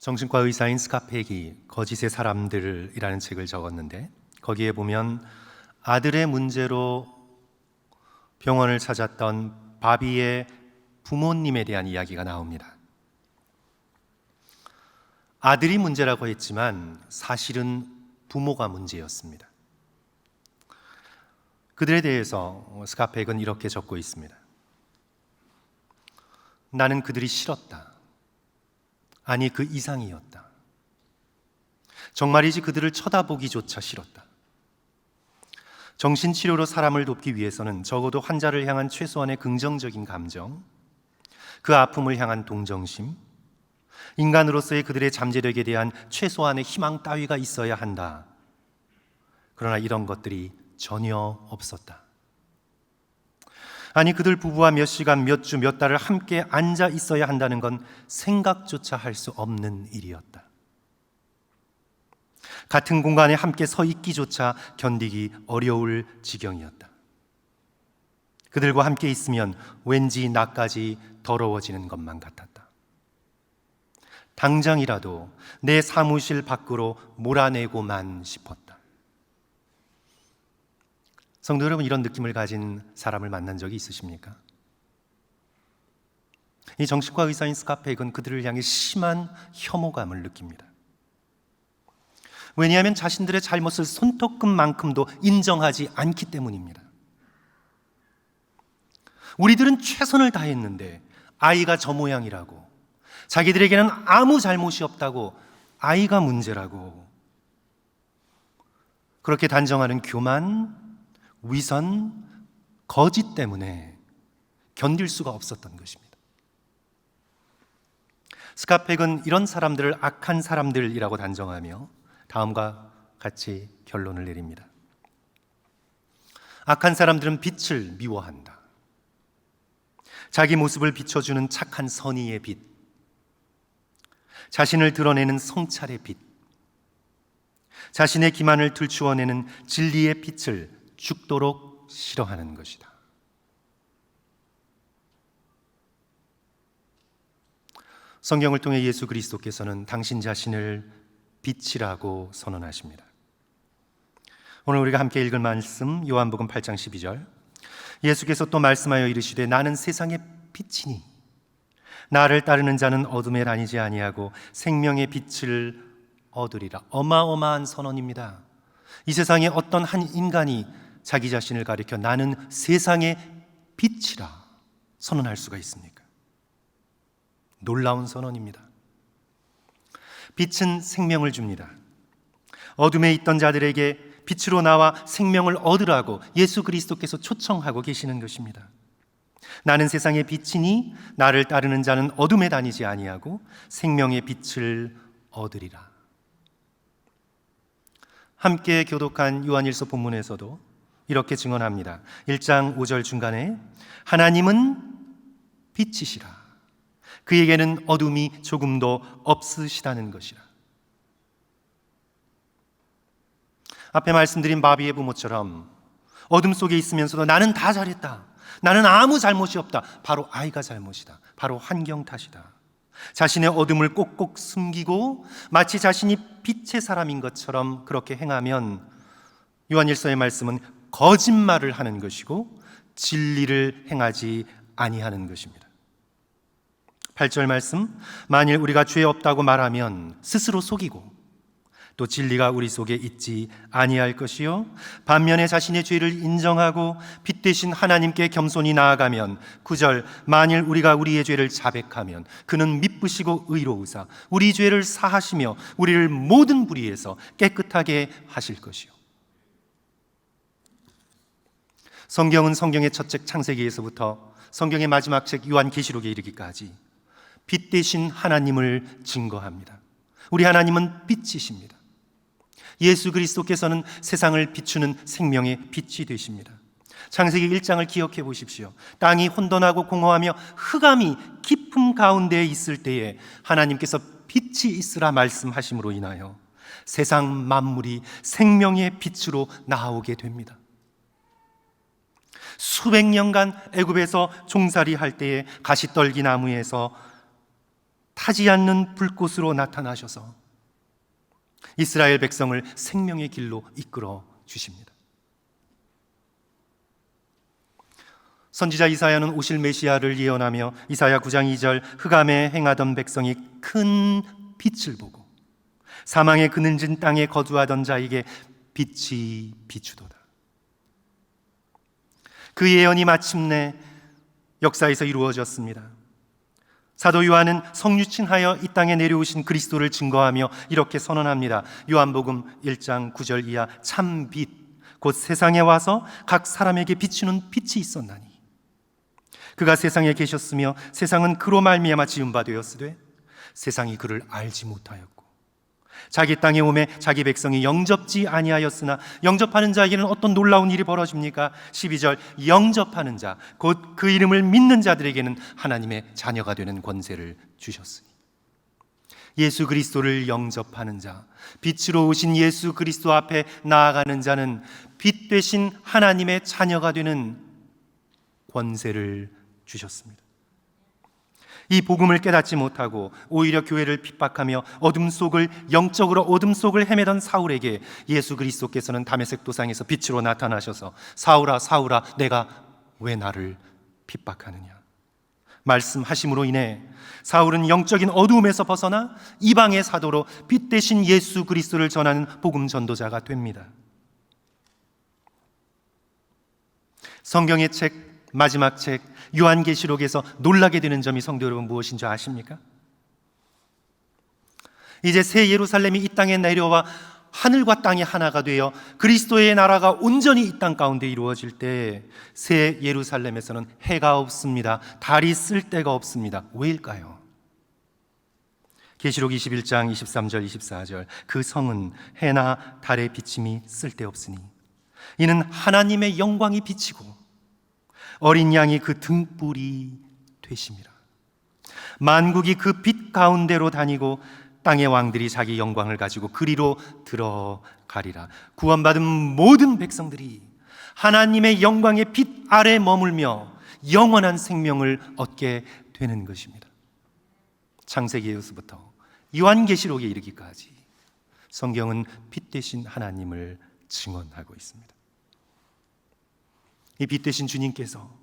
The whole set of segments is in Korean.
정신과 의사인 스카펙이 거짓의 사람들이라는 책을 적었는데, 거기에 보면 아들의 문제로 병원을 찾았던 바비의 부모님에 대한 이야기가 나옵니다. 아들이 문제라고 했지만 사실은 부모가 문제였습니다. 그들에 대해서 스카펙은 이렇게 적고 있습니다. 나는 그들이 싫었다. 아니, 그 이상이었다. 정말이지 그들을 쳐다보기조차 싫었다. 정신치료로 사람을 돕기 위해서는 적어도 환자를 향한 최소한의 긍정적인 감정, 그 아픔을 향한 동정심, 인간으로서의 그들의 잠재력에 대한 최소한의 희망 따위가 있어야 한다. 그러나 이런 것들이 전혀 없었다. 아니, 그들 부부와 몇 시간, 몇 주, 몇 달을 함께 앉아 있어야 한다는 건 생각조차 할 수 없는 일이었다. 같은 공간에 함께 서 있기조차 견디기 어려울 지경이었다. 그들과 함께 있으면 왠지 나까지 더러워지는 것만 같았다. 당장이라도 내 사무실 밖으로 몰아내고만 싶었다. 성도 여러분, 이런 느낌을 가진 사람을 만난 적이 있으십니까? 이 정신과 의사인 스카펙은 그들을 향해 심한 혐오감을 느낍니다. 왜냐하면 자신들의 잘못을 손톱끝만큼도 인정하지 않기 때문입니다. 우리들은 최선을 다했는데 아이가 저 모양이라고, 자기들에게는 아무 잘못이 없다고, 아이가 문제라고, 그렇게 단정하는 교만, 위선, 거짓 때문에 견딜 수가 없었던 것입니다. 스카펙은 이런 사람들을 악한 사람들이라고 단정하며 다음과 같이 결론을 내립니다. 악한 사람들은 빛을 미워한다. 자기 모습을 비춰주는 착한 선의의 빛, 자신을 드러내는 성찰의 빛, 자신의 기만을 들추어내는 진리의 빛을 죽도록 싫어하는 것이다. 성경을 통해 예수 그리스도께서는 당신 자신을 빛이라고 선언하십니다. 오늘 우리가 함께 읽을 말씀, 요한복음 8장 12절. 예수께서 또 말씀하여 이르시되 나는 세상의 빛이니 나를 따르는 자는 어둠에 다니지 아니하고 생명의 빛을 얻으리라. 어마어마한 선언입니다. 이 세상에 어떤 한 인간이 자기 자신을 가리켜 나는 세상의 빛이라 선언할 수가 있습니까? 놀라운 선언입니다. 빛은 생명을 줍니다. 어둠에 있던 자들에게 빛으로 나와 생명을 얻으라고 예수 그리스도께서 초청하고 계시는 것입니다. 나는 세상의 빛이니 나를 따르는 자는 어둠에 다니지 아니하고 생명의 빛을 얻으리라. 함께 교독한 요한일서 본문에서도 이렇게 증언합니다. 1장 5절 중간에 하나님은 빛이시라. 그에게는 어둠이 조금도 없으시다는 것이라. 앞에 말씀드린 바비의 부모처럼 어둠 속에 있으면서도 나는 다 잘했다, 나는 아무 잘못이 없다, 바로 아이가 잘못이다, 바로 환경 탓이다, 자신의 어둠을 꼭꼭 숨기고 마치 자신이 빛의 사람인 것처럼 그렇게 행하면 요한일서의 말씀은 거짓말을 하는 것이고 진리를 행하지 아니하는 것입니다. 8절 말씀, 만일 우리가 죄 없다고 말하면 스스로 속이고 또 진리가 우리 속에 있지 아니할 것이요 반면에 자신의 죄를 인정하고 빛 대신 하나님께 겸손히 나아가면 9절, 만일 우리가 우리의 죄를 자백하면 그는 미쁘시고 의로우사 우리 죄를 사하시며 우리를 모든 불의에서 깨끗하게 하실 것이요. 성경은 성경의 첫 책 창세기에서부터 성경의 마지막 책 요한계시록에 이르기까지 빛 대신 하나님을 증거합니다. 우리 하나님은 빛이십니다. 예수 그리스도께서는 세상을 비추는 생명의 빛이 되십니다. 창세기 1장을 기억해 보십시오. 땅이 혼돈하고 공허하며 흑암이 깊음 가운데에 있을 때에 하나님께서 빛이 있으라 말씀하심으로 인하여 세상 만물이 생명의 빛으로 나오게 됩니다. 수백 년간 애굽에서 종살이 할 때에 가시떨기 나무에서 타지 않는 불꽃으로 나타나셔서 이스라엘 백성을 생명의 길로 이끌어 주십니다. 선지자 이사야는 오실 메시아를 예언하며 이사야 9장 2절 흑암에 행하던 백성이 큰 빛을 보고 사망의 그늘진 땅에 거주하던 자에게 빛이 비추도다. 그 예언이 마침내 역사에서 이루어졌습니다. 사도 요한은 성유친하여 이 땅에 내려오신 그리스도를 증거하며 이렇게 선언합니다. 요한복음 1장 9절 이하 참 빛, 곧 세상에 와서 각 사람에게 비추는 빛이 있었나니 그가 세상에 계셨으며 세상은 그로 말미암아 지은 바 되었으되 세상이 그를 알지 못하였고 자기 땅에 오매 자기 백성이 영접지 아니하였으나 영접하는 자에게는 어떤 놀라운 일이 벌어집니까? 12절 영접하는 자, 곧 그 이름을 믿는 자들에게는 하나님의 자녀가 되는 권세를 주셨으니 예수 그리스도를 영접하는 자, 빛으로 오신 예수 그리스도 앞에 나아가는 자는 빛 되신 하나님의 자녀가 되는 권세를 주셨습니다. 이 복음을 깨닫지 못하고 오히려 교회를 핍박하며 영적으로 어둠 속을 헤매던 사울에게 예수 그리스도께서는 다메섹 도상에서 빛으로 나타나셔서 사울아 사울아 내가 왜 나를 핍박하느냐 말씀하심으로 인해 사울은 영적인 어두움에서 벗어나 이방의 사도로 빛 대신 예수 그리스도를 전하는 복음 전도자가 됩니다. 성경의 책 마지막 책 요한계시록에서 놀라게 되는 점이 성도 여러분 무엇인 줄 아십니까? 이제 새 예루살렘이 이 땅에 내려와 하늘과 땅이 하나가 되어 그리스도의 나라가 온전히 이 땅 가운데 이루어질 때 새 예루살렘에서는 해가 없습니다. 달이 쓸 데가 없습니다. 왜일까요? 계시록 21장 23절 24절 그 성은 해나 달의 비침이 쓸데없으니 이는 하나님의 영광이 비치고 어린 양이 그 등불이 되심이라. 만국이 그 빛 가운데로 다니고 땅의 왕들이 자기 영광을 가지고 그리로 들어가리라. 구원받은 모든 백성들이 하나님의 영광의 빛 아래 머물며 영원한 생명을 얻게 되는 것입니다. 창세기에서부터 요한계시록에 이르기까지 성경은 빛 되신 하나님을 증언하고 있습니다. 이 빛 되신 주님께서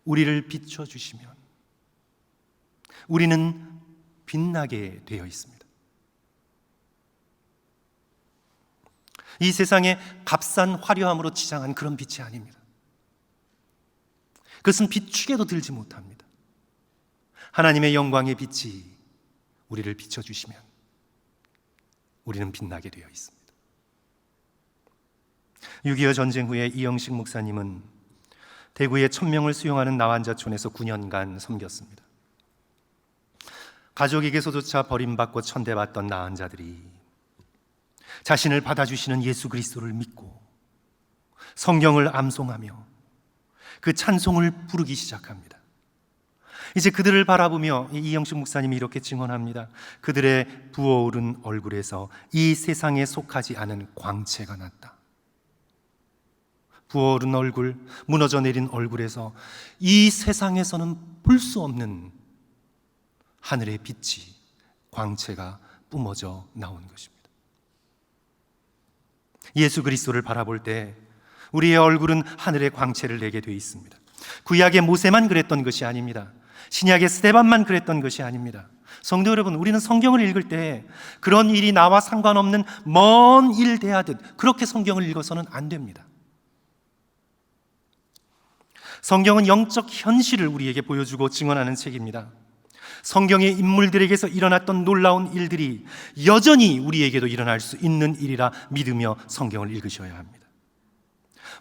우리를 비춰주시면 우리는 빛나게 되어 있습니다. 이 세상에 값싼 화려함으로 치장한 그런 빛이 아닙니다. 그것은 비추게도 들지 못합니다. 하나님의 영광의 빛이 우리를 비춰주시면 우리는 빛나게 되어 있습니다. 6.25 전쟁 후에 이영식 목사님은 대구의 1000명을 수용하는 나환자촌에서 9년간 섬겼습니다. 가족에게서조차 버림받고 천대받던 나환자들이 자신을 받아주시는 예수 그리스도를 믿고 성경을 암송하며 그 찬송을 부르기 시작합니다. 이제 그들을 바라보며 이영식 목사님이 이렇게 증언합니다. 그들의 부어오른 얼굴에서 이 세상에 속하지 않은 광채가 났다. 부어오른 얼굴, 무너져 내린 얼굴에서 이 세상에서는 볼 수 없는 하늘의 빛이, 광채가 뿜어져 나온 것입니다. 예수 그리스도를 바라볼 때 우리의 얼굴은 하늘의 광채를 내게 되어 있습니다. 구약의 모세만 그랬던 것이 아닙니다. 신약의 스데반만 그랬던 것이 아닙니다. 성도 여러분, 우리는 성경을 읽을 때 그런 일이 나와 상관없는 먼 일 대하듯 그렇게 성경을 읽어서는 안 됩니다. 성경은 영적 현실을 우리에게 보여주고 증언하는 책입니다. 성경의 인물들에게서 일어났던 놀라운 일들이 여전히 우리에게도 일어날 수 있는 일이라 믿으며 성경을 읽으셔야 합니다.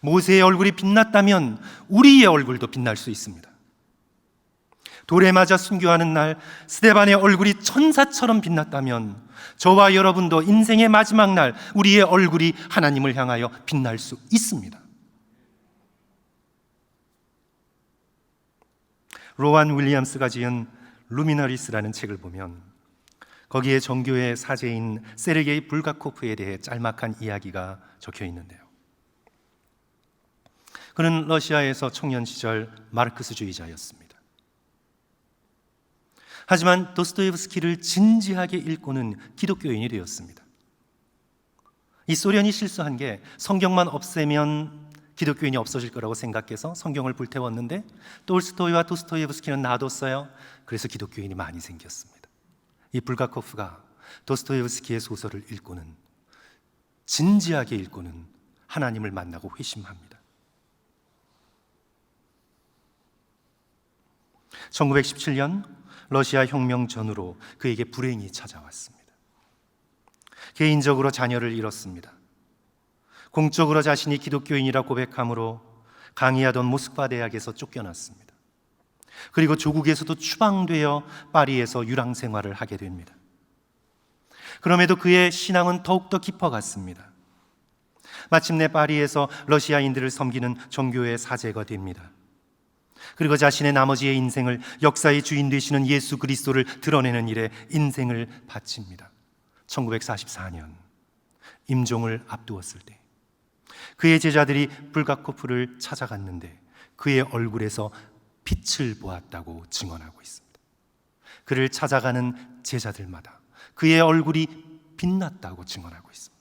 모세의 얼굴이 빛났다면 우리의 얼굴도 빛날 수 있습니다. 돌에 맞아 순교하는 날 스데반의 얼굴이 천사처럼 빛났다면 저와 여러분도 인생의 마지막 날 우리의 얼굴이 하나님을 향하여 빛날 수 있습니다. 로완 윌리엄스가 지은 루미너리스라는 책을 보면 거기에 정교의 사제인 세르게이 불가코프에 대해 짤막한 이야기가 적혀 있는데요. 그는 러시아에서 청년 시절 마르크스주의자였습니다. 하지만 도스토옙스키를 진지하게 읽고는 기독교인이 되었습니다. 이 소련이 실수한 게 성경만 없애면 기독교인이 없어질 거라고 생각해서 성경을 불태웠는데 톨스토이와 도스토옙스키는 놔뒀어요. 그래서 기독교인이 많이 생겼습니다. 이 불가코프가 도스토옙스키의 소설을 읽고는, 진지하게 읽고는 하나님을 만나고 회심합니다. 1917년 러시아 혁명 전후로 그에게 불행이 찾아왔습니다. 개인적으로 자녀를 잃었습니다. 공적으로 자신이 기독교인이라 고백함으로 강의하던 모스크바 대학에서 쫓겨났습니다. 그리고 조국에서도 추방되어 파리에서 유랑 생활을 하게 됩니다. 그럼에도 그의 신앙은 더욱더 깊어갔습니다. 마침내 파리에서 러시아인들을 섬기는 정교회 사제가 됩니다. 그리고 자신의 나머지의 인생을 역사의 주인 되시는 예수 그리스도를 드러내는 일에 인생을 바칩니다. 1944년 임종을 앞두었을 때 그의 제자들이 불가코프를 찾아갔는데 그의 얼굴에서 빛을 보았다고 증언하고 있습니다. 그를 찾아가는 제자들마다 그의 얼굴이 빛났다고 증언하고 있습니다.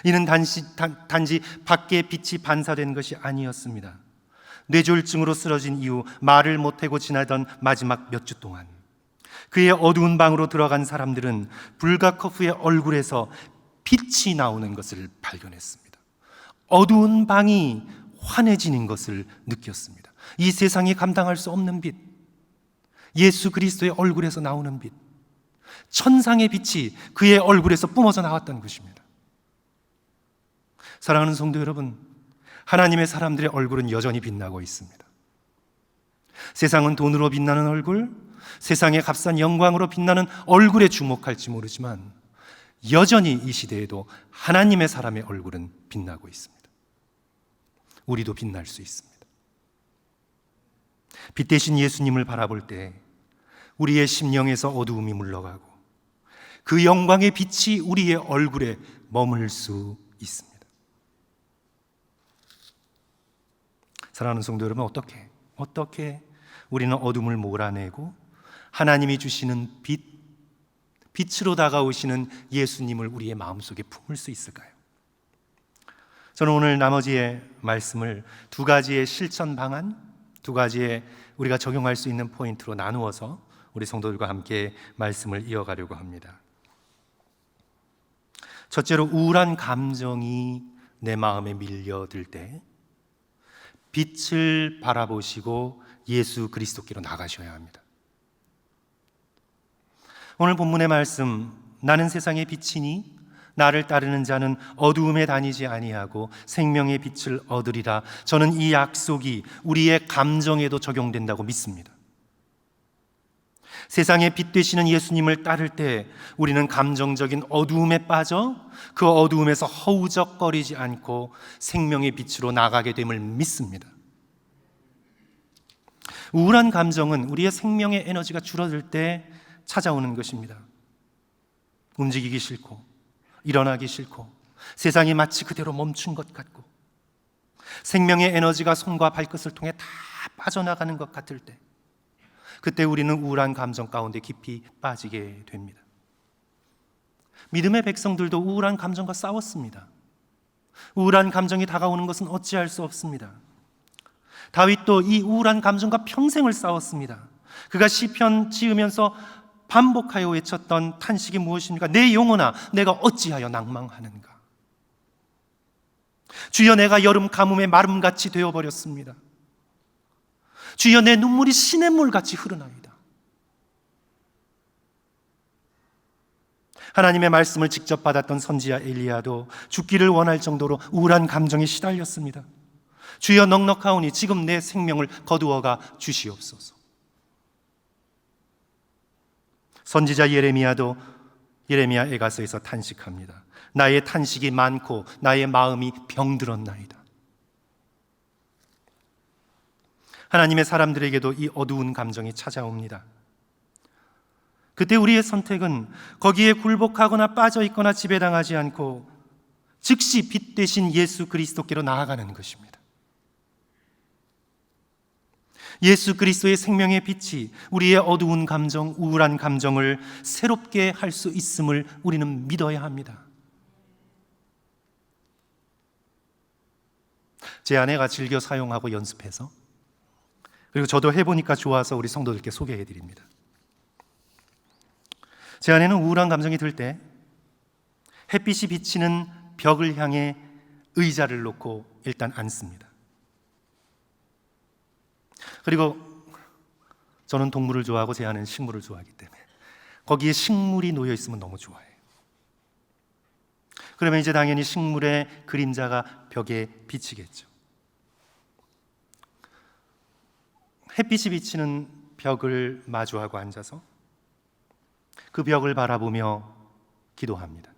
이는 단지 밖에 빛이 반사된 것이 아니었습니다. 뇌졸중으로 쓰러진 이후 말을 못하고 지나던 마지막 몇 주 동안 그의 어두운 방으로 들어간 사람들은 불가코프의 얼굴에서 빛이 나오는 것을 발견했습니다. 어두운 방이 환해지는 것을 느꼈습니다. 이 세상이 감당할 수 없는 빛, 예수 그리스도의 얼굴에서 나오는 빛, 천상의 빛이 그의 얼굴에서 뿜어져 나왔다는 것입니다. 사랑하는 성도 여러분, 하나님의 사람들의 얼굴은 여전히 빛나고 있습니다. 세상은 돈으로 빛나는 얼굴, 세상의 값싼 영광으로 빛나는 얼굴에 주목할지 모르지만 여전히 이 시대에도 하나님의 사람의 얼굴은 빛나고 있습니다. 우리도 빛날 수 있습니다. 빛 대신 예수님을 바라볼 때 우리의 심령에서 어두움이 물러가고 그 영광의 빛이 우리의 얼굴에 머물 수 있습니다. 사랑하는 성도 여러분, 어떻게 우리는 어둠을 몰아내고 하나님이 주시는 빛으로 다가오시는 예수님을 우리의 마음속에 품을 수 있을까요? 저는 오늘 나머지의 말씀을 두 가지의 실천 방안, 두 가지의 우리가 적용할 수 있는 포인트로 나누어서 우리 성도들과 함께 말씀을 이어가려고 합니다. 첫째로, 우울한 감정이 내 마음에 밀려들 때 빛을 바라보시고 예수 그리스도께로 나가셔야 합니다. 오늘 본문의 말씀, 나는 세상의 빛이니 나를 따르는 자는 어두움에 다니지 아니하고 생명의 빛을 얻으리라. 저는 이 약속이 우리의 감정에도 적용된다고 믿습니다. 세상의 빛 되시는 예수님을 따를 때 우리는 감정적인 어두움에 빠져 그 어두움에서 허우적거리지 않고 생명의 빛으로 나가게 됨을 믿습니다. 우울한 감정은 우리의 생명의 에너지가 줄어들 때 찾아오는 것입니다. 움직이기 싫고 일어나기 싫고 세상이 마치 그대로 멈춘 것 같고 생명의 에너지가 손과 발끝을 통해 다 빠져나가는 것 같을 때, 그때 우리는 우울한 감정 가운데 깊이 빠지게 됩니다. 믿음의 백성들도 우울한 감정과 싸웠습니다. 우울한 감정이 다가오는 것은 어찌할 수 없습니다. 다윗도 이 우울한 감정과 평생을 싸웠습니다. 그가 시편 지으면서 반복하여 외쳤던 탄식이 무엇입니까? 내 영혼아, 내가 어찌하여 낭망하는가? 주여, 내가 여름 가뭄에 마름같이 되어버렸습니다. 주여, 내 눈물이 시냇물같이 흐르나이다. 하나님의 말씀을 직접 받았던 선지자 엘리야도 죽기를 원할 정도로 우울한 감정에 시달렸습니다. 주여, 넉넉하오니 지금 내 생명을 거두어가 주시옵소서. 선지자 예레미야도 예레미야 애가서에서 탄식합니다. 나의 탄식이 많고 나의 마음이 병들었나이다. 하나님의 사람들에게도 이 어두운 감정이 찾아옵니다. 그때 우리의 선택은 거기에 굴복하거나 빠져있거나 지배당하지 않고 즉시 빛 되신 예수 그리스도께로 나아가는 것입니다. 예수 그리스도의 생명의 빛이 우리의 어두운 감정, 우울한 감정을 새롭게 할 수 있음을 우리는 믿어야 합니다. 제 아내가 즐겨 사용하고 연습해서, 그리고 저도 해보니까 좋아서 우리 성도들께 소개해드립니다. 제 아내는 우울한 감정이 들 때 햇빛이 비치는 벽을 향해 의자를 놓고 일단 앉습니다. 그리고 저는 동물을 좋아하고 제 아내는 식물을 좋아하기 때문에 거기에 식물이 놓여 있으면 너무 좋아해요. 그러면 이제 당연히 식물의 그림자가 벽에 비치겠죠. 햇빛이 비치는 벽을 마주하고 앉아서 그 벽을 바라보며 기도합니다.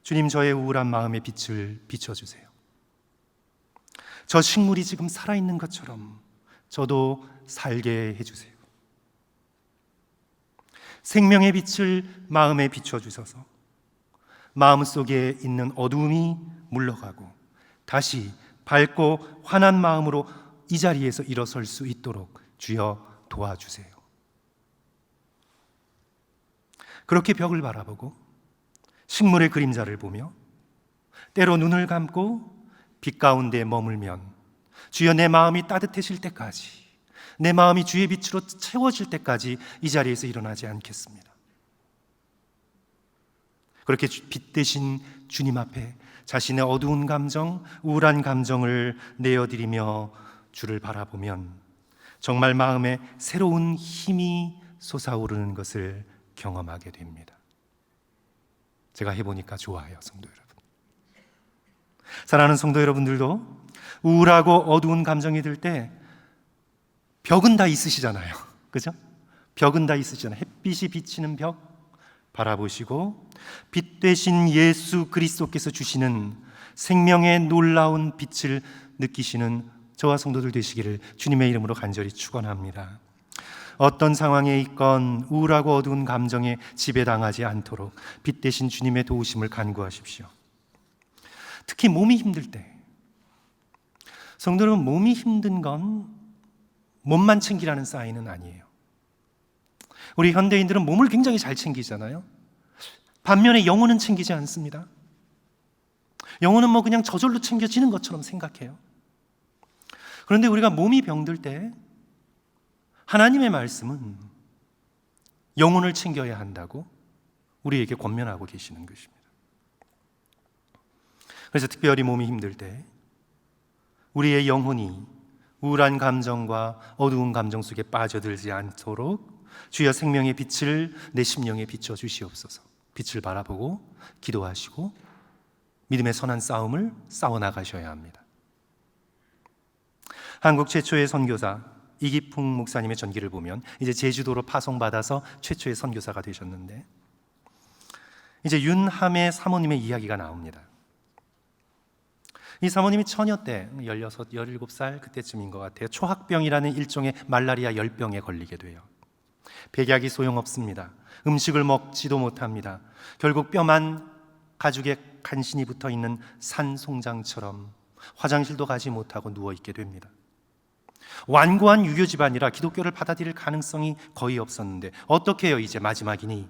주님, 저의 우울한 마음의 빛을 비춰주세요. 저 식물이 지금 살아있는 것처럼 저도 살게 해주세요. 생명의 빛을 마음에 비춰주셔서 마음속에 있는 어두움이 물러가고 다시 밝고 환한 마음으로 이 자리에서 일어설 수 있도록 주여 도와주세요. 그렇게 벽을 바라보고 식물의 그림자를 보며 때로 눈을 감고 빛 가운데 머물면 주여 내 마음이 따뜻해질 때까지, 내 마음이 주의 빛으로 채워질 때까지 이 자리에서 일어나지 않겠습니다. 그렇게 빛 대신 주님 앞에 자신의 어두운 감정, 우울한 감정을 내어드리며 주를 바라보면 정말 마음에 새로운 힘이 솟아오르는 것을 경험하게 됩니다. 제가 해보니까 좋아요, 성도 여러분. 사랑하는 성도 여러분들도 우울하고 어두운 감정이 들 때 벽은 다 있으시잖아요. 그죠? 벽은 다 있으시잖아요. 햇빛이 비치는 벽 바라보시고 빛 되신 예수 그리스도께서 주시는 생명의 놀라운 빛을 느끼시는 저와 성도들 되시기를 주님의 이름으로 간절히 축원합니다. 어떤 상황에 있건 우울하고 어두운 감정에 지배당하지 않도록 빛 대신 주님의 도우심을 간구하십시오. 특히 몸이 힘들 때, 성도 여러분, 몸이 힘든 건 몸만 챙기라는 사인은 아니에요. 우리 현대인들은 몸을 굉장히 잘 챙기잖아요. 반면에 영혼은 챙기지 않습니다. 영혼은 뭐 그냥 저절로 챙겨지는 것처럼 생각해요. 그런데 우리가 몸이 병들 때 하나님의 말씀은 영혼을 챙겨야 한다고 우리에게 권면하고 계시는 것입니다. 그래서 특별히 몸이 힘들 때 우리의 영혼이 우울한 감정과 어두운 감정 속에 빠져들지 않도록 주여 생명의 빛을 내 심령에 비춰 주시옵소서. 빛을 바라보고 기도하시고 믿음의 선한 싸움을 싸워나가셔야 합니다. 한국 최초의 선교사 이기풍 목사님의 전기를 보면 이제 제주도로 파송받아서 최초의 선교사가 되셨는데, 이제 윤함의 사모님의 이야기가 나옵니다. 이 사모님이 처녀 때 16, 17살 그때쯤인 것 같아요. 초학병이라는 일종의 말라리아 열병에 걸리게 돼요. 백약이 소용없습니다. 음식을 먹지도 못합니다. 결국 뼈만 가죽에 간신히 붙어있는 산송장처럼 화장실도 가지 못하고 누워있게 됩니다. 완고한 유교 집안이라 기독교를 받아들일 가능성이 거의 없었는데 어떻게 해요? 이제 마지막이니.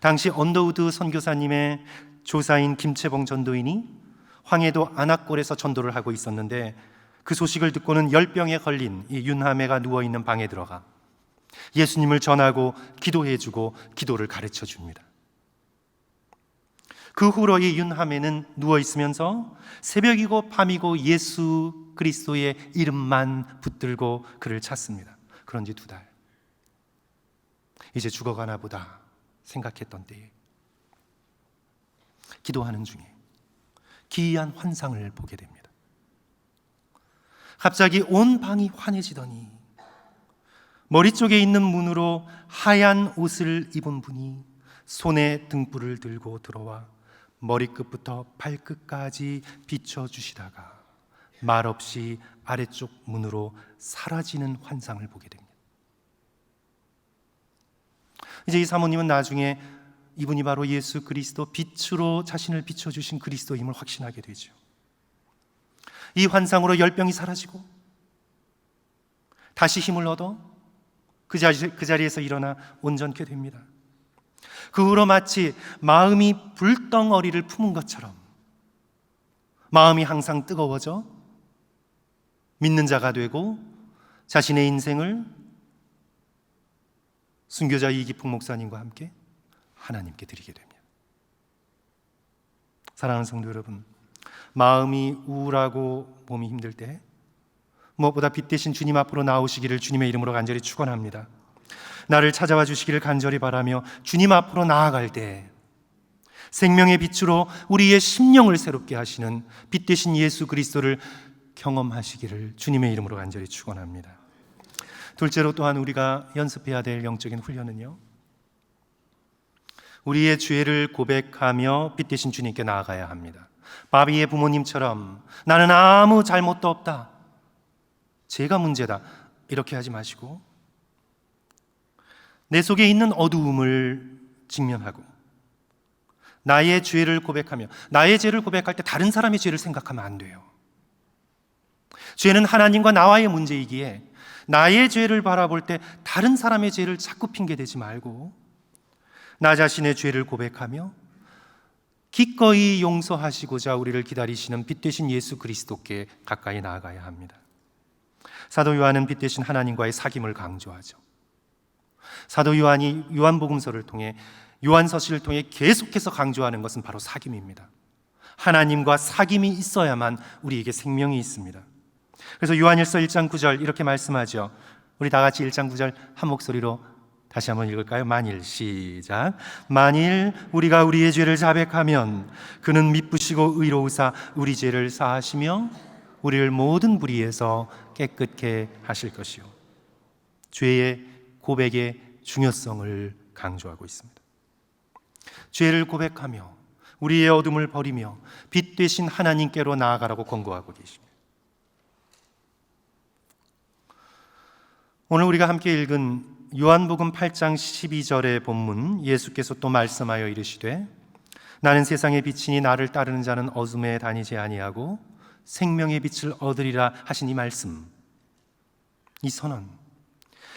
당시 언더우드 선교사님의 조사인 김채봉 전도인이 황해도 안악골에서 전도를 하고 있었는데 그 소식을 듣고는 열병에 걸린 이 윤하매가 누워있는 방에 들어가 예수님을 전하고 기도해주고 기도를 가르쳐 줍니다. 그 후로 이 윤하매는 누워있으면서 새벽이고 밤이고 예수 그리스도의 이름만 붙들고 그를 찾습니다. 그런 지 2달. 이제 죽어가나 보다 생각했던 때에 기도하는 중에 기이한 환상을 보게 됩니다. 갑자기 온 방이 환해지더니 머리 쪽에 있는 문으로 하얀 옷을 입은 분이 손에 등불을 들고 들어와 머리끝부터 발끝까지 비춰주시다가 말없이 아래쪽 문으로 사라지는 환상을 보게 됩니다. 이제 이 사모님은 나중에 이분이 바로 예수 그리스도, 빛으로 자신을 비춰주신 그리스도임을 확신하게 되죠. 이 환상으로 열병이 사라지고 다시 힘을 얻어 그 자리에서 일어나 온전케 됩니다. 그 후로 마치 마음이 불덩어리를 품은 것처럼 마음이 항상 뜨거워져 믿는 자가 되고 자신의 인생을 순교자 이기풍 목사님과 함께 하나님께 드리게 됩니다. 사랑하는 성도 여러분, 마음이 우울하고 몸이 힘들 때 무엇보다 빛 대신 주님 앞으로 나오시기를 주님의 이름으로 간절히 축원합니다. 나를 찾아와 주시기를 간절히 바라며 주님 앞으로 나아갈 때 생명의 빛으로 우리의 심령을 새롭게 하시는 빛 대신 예수 그리스도를 경험하시기를 주님의 이름으로 간절히 축원합니다. 둘째로 또한 우리가 연습해야 될 영적인 훈련은요, 우리의 죄를 고백하며 빛 대신 주님께 나아가야 합니다. 바비의 부모님처럼 나는 아무 잘못도 없다, 죄가 문제다, 이렇게 하지 마시고 내 속에 있는 어두움을 직면하고 나의 죄를 고백하며, 나의 죄를 고백할 때 다른 사람의 죄를 생각하면 안 돼요. 죄는 하나님과 나와의 문제이기에 나의 죄를 바라볼 때 다른 사람의 죄를 자꾸 핑계대지 말고 나 자신의 죄를 고백하며 기꺼이 용서하시고자 우리를 기다리시는 빛 되신 예수 그리스도께 가까이 나아가야 합니다. 사도 요한은 빛 되신 하나님과의 사귐을 강조하죠. 사도 요한이 요한복음서를 통해, 요한서신을 통해 계속해서 강조하는 것은 바로 사귐입니다. 하나님과 사귐이 있어야만 우리에게 생명이 있습니다. 그래서 요한일서 1장 9절 이렇게 말씀하죠. 우리 다 같이 1장 9절 한 목소리로 다시 한번 읽을까요? 만일, 시작. 만일 우리가 우리의 죄를 자백하면 그는 미쁘시고 의로우사 우리 죄를 사하시며 우리를 모든 불의에서 깨끗게 하실 것이요. 죄의 고백의 중요성을 강조하고 있습니다. 죄를 고백하며 우리의 어둠을 버리며 빛 되신 하나님께로 나아가라고 권고하고 계십니다. 오늘 우리가 함께 읽은 요한복음 8장 12절의 본문, 예수께서 또 말씀하여 이르시되 나는 세상의 빛이니 나를 따르는 자는 어둠에 다니지 아니하고 생명의 빛을 얻으리라 하신 이 말씀, 이 선언,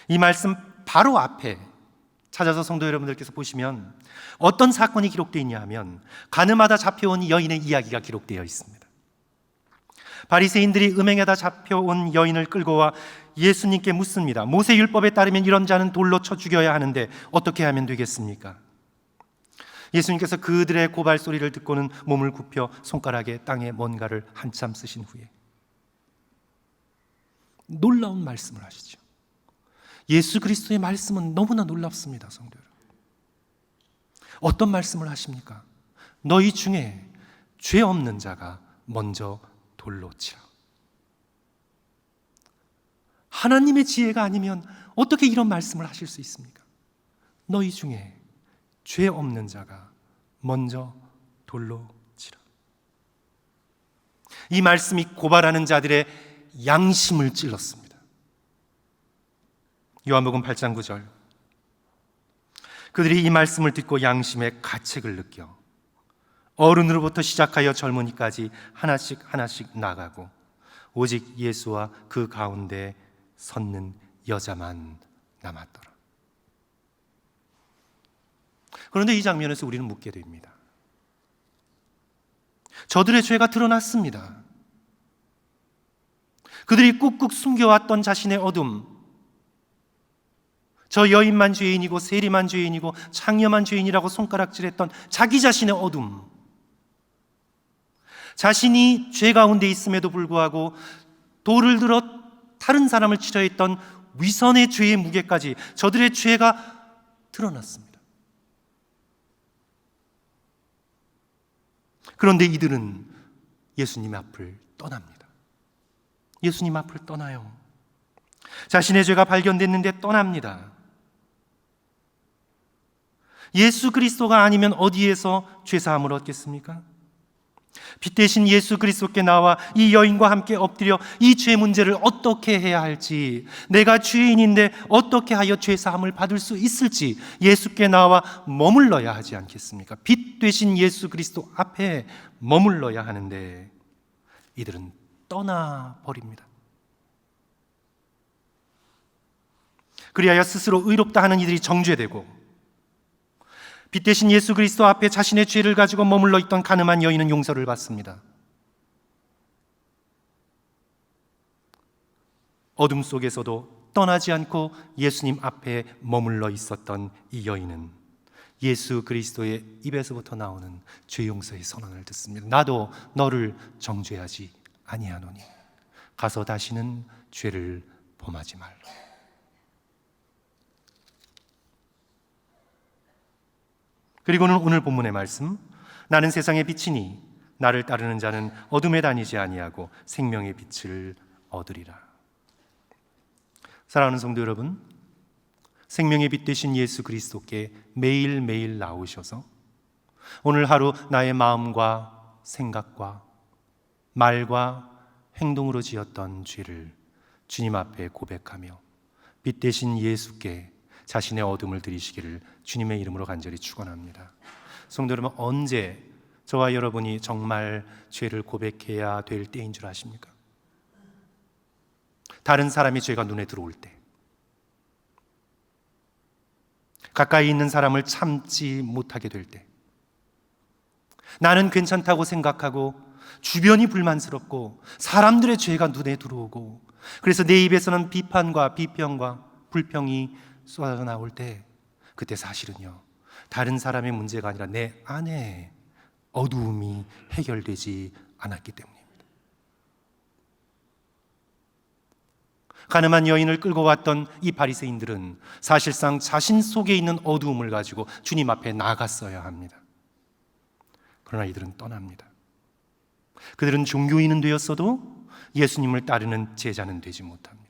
이 말씀 바로 앞에 찾아서 성도 여러분들께서 보시면 어떤 사건이 기록되어 있냐 하면 가늠하다 잡혀온 여인의 이야기가 기록되어 있습니다. 바리새인들이 음행에다 잡혀온 여인을 끌고 와 예수님께 묻습니다. 모세 율법에 따르면 이런 자는 돌로 쳐 죽여야 하는데 어떻게 하면 되겠습니까? 예수님께서 그들의 고발 소리를 듣고는 몸을 굽혀 손가락에 땅에 뭔가를 한참 쓰신 후에 놀라운 말씀을 하시죠. 예수 그리스도의 말씀은 너무나 놀랍습니다, 성도 여러분. 어떤 말씀을 하십니까? 너희 중에 죄 없는 자가 먼저 돌로 치라. 하나님의 지혜가 아니면 어떻게 이런 말씀을 하실 수 있습니까? 너희 중에 죄 없는 자가 먼저 돌로 치라. 이 말씀이 고발하는 자들의 양심을 찔렀습니다. 요한복음 8장 9절, 그들이 이 말씀을 듣고 양심의 가책을 느껴 어른으로부터 시작하여 젊은이까지 하나씩 하나씩 나가고 오직 예수와 그 가운데 섰는 여자만 남았더라. 그런데 이 장면에서 우리는 묻게 됩니다. 저들의 죄가 드러났습니다. 그들이 꾹꾹 숨겨왔던 자신의 어둠, 저 여인만 죄인이고 세리만 죄인이고 창녀만 죄인이라고 손가락질했던 자기 자신의 어둠, 자신이 죄 가운데 있음에도 불구하고 돌을 들어 다른 사람을 치려 했던 위선의 죄의 무게까지 저들의 죄가 드러났습니다. 그런데 이들은 예수님 앞을 떠납니다. 예수님 앞을 떠나요. 자신의 죄가 발견됐는데 떠납니다. 예수 그리스도가 아니면 어디에서 죄사함을 얻겠습니까? 빛 대신 예수 그리스도께 나와 이 여인과 함께 엎드려 이 죄 문제를 어떻게 해야 할지, 내가 죄인인데 어떻게 하여 죄사함을 받을 수 있을지 예수께 나와 머물러야 하지 않겠습니까? 빛 되신 예수 그리스도 앞에 머물러야 하는데 이들은 떠나버립니다. 그리하여 스스로 의롭다 하는 이들이 정죄되고, 빛 대신 예수 그리스도 앞에 자신의 죄를 가지고 머물러 있던 가늠한 여인은 용서를 받습니다. 어둠 속에서도 떠나지 않고 예수님 앞에 머물러 있었던 이 여인은 예수 그리스도의 입에서부터 나오는 죄 용서의 선언을 듣습니다. 나도 너를 정죄하지 아니하노니 가서 다시는 죄를 범하지 말라. 그리고는 오늘 본문의 말씀, 나는 세상의 빛이니 나를 따르는 자는 어둠에 다니지 아니하고 생명의 빛을 얻으리라. 사랑하는 성도 여러분, 생명의 빛 되신 예수 그리스도께 매일매일 나오셔서 오늘 하루 나의 마음과 생각과 말과 행동으로 지었던 죄를 주님 앞에 고백하며 빛 되신 예수께 자신의 어둠을 드리시기를 주님의 이름으로 간절히 축원합니다. 성도 여러분, 언제 저와 여러분이 정말 죄를 고백해야 될 때인 줄 아십니까? 다른 사람의 죄가 눈에 들어올 때, 가까이 있는 사람을 참지 못하게 될 때, 나는 괜찮다고 생각하고 주변이 불만스럽고 사람들의 죄가 눈에 들어오고, 그래서 내 입에서는 비판과 비평과 불평이 쏟아져 나올 때, 그때 사실은요, 다른 사람의 문제가 아니라 내 안에 어두움이 해결되지 않았기 때문입니다. 가늠한 여인을 끌고 왔던 이 바리새인들은 사실상 자신 속에 있는 어두움을 가지고 주님 앞에 나갔어야 합니다. 그러나 이들은 떠납니다. 그들은 종교인은 되었어도 예수님을 따르는 제자는 되지 못합니다.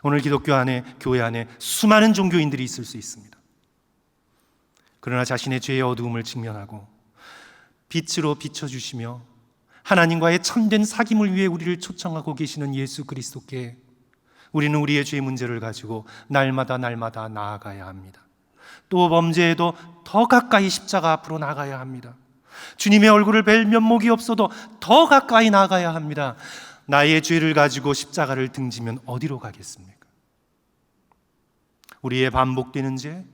오늘 기독교 안에, 교회 안에 수많은 종교인들이 있을 수 있습니다. 그러나 자신의 죄의 어두움을 직면하고 빛으로 비춰주시며 하나님과의 참된 사귐을 위해 우리를 초청하고 계시는 예수 그리스도께 우리는 우리의 죄 문제를 가지고 날마다 나아가야 합니다. 또 범죄에도 더 가까이 십자가 앞으로 나가야 합니다. 주님의 얼굴을 뵐 면목이 없어도 더 가까이 나가야 합니다. 나의 죄를 가지고 십자가를 등지면 어디로 가겠습니까? 우리의 반복되는 죄,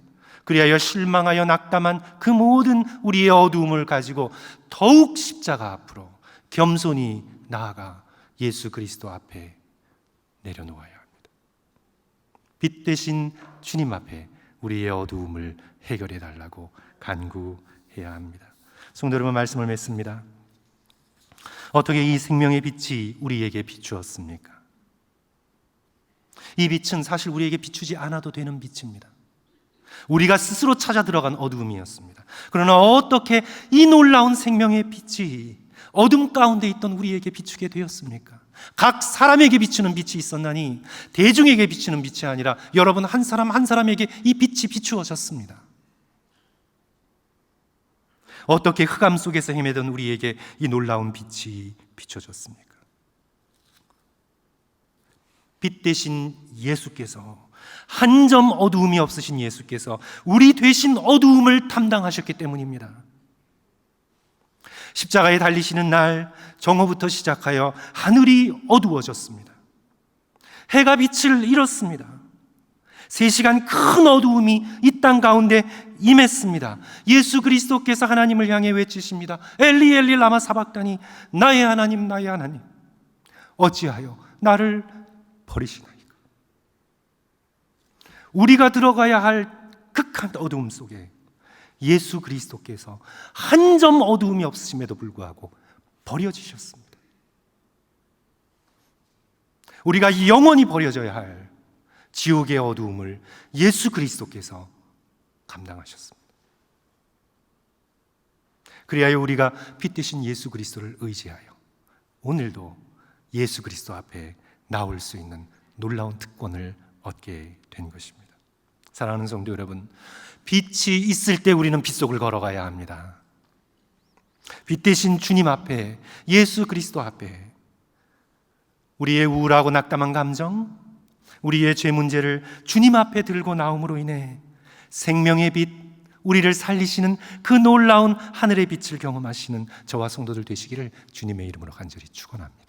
그리하여 실망하여 낙담한 그 모든 우리의 어두움을 가지고 더욱 십자가 앞으로 겸손히 나아가 예수 그리스도 앞에 내려놓아야 합니다. 빛 대신 주님 앞에 우리의 어두움을 해결해 달라고 간구해야 합니다. 성도 여러분, 말씀을 맺습니다. 어떻게 이 생명의 빛이 우리에게 비추었습니까? 이 빛은 사실 우리에게 비추지 않아도 되는 빛입니다. 우리가 스스로 찾아 들어간 어두움이었습니다. 그러나 어떻게 이 놀라운 생명의 빛이 어둠 가운데 있던 우리에게 비추게 되었습니까? 각 사람에게 비추는 빛이 있었나니 대중에게 비추는 빛이 아니라 여러분 한 사람 한 사람에게 이 빛이 비추어졌습니다. 어떻게 흑암 속에서 헤매던 우리에게 이 놀라운 빛이 비춰졌습니까? 빛 대신 예수께서, 한 점 어두움이 없으신 예수께서 우리 대신 어두움을 담당하셨기 때문입니다. 십자가에 달리시는 날 정오부터 시작하여 하늘이 어두워졌습니다. 해가 빛을 잃었습니다. 3시간 큰 어두움이 이 땅 가운데 임했습니다. 예수 그리스도께서 하나님을 향해 외치십니다. 엘리 엘리 라마 사박다니, 나의 하나님 나의 하나님 어찌하여 나를 버리시나이까. 우리가 들어가야 할 극한 어두움 속에 예수 그리스도께서 한 점 어두움이 없으심에도 불구하고 버려지셨습니다. 우리가 영원히 버려져야 할 지옥의 어두움을 예수 그리스도께서 감당하셨습니다. 그리하여 우리가 빛 대신 예수 그리스도를 의지하여 오늘도 예수 그리스도 앞에 나올 수 있는 놀라운 특권을 얻게 된 것입니다. 사랑하는 성도 여러분, 빛이 있을 때 우리는 빛 속을 걸어가야 합니다. 빛 대신 주님 앞에, 예수 그리스도 앞에 우리의 우울하고 낙담한 감정, 우리의 죄 문제를 주님 앞에 들고 나옴으로 인해 생명의 빛, 우리를 살리시는 그 놀라운 하늘의 빛을 경험하시는 저와 성도들 되시기를 주님의 이름으로 간절히 축원합니다.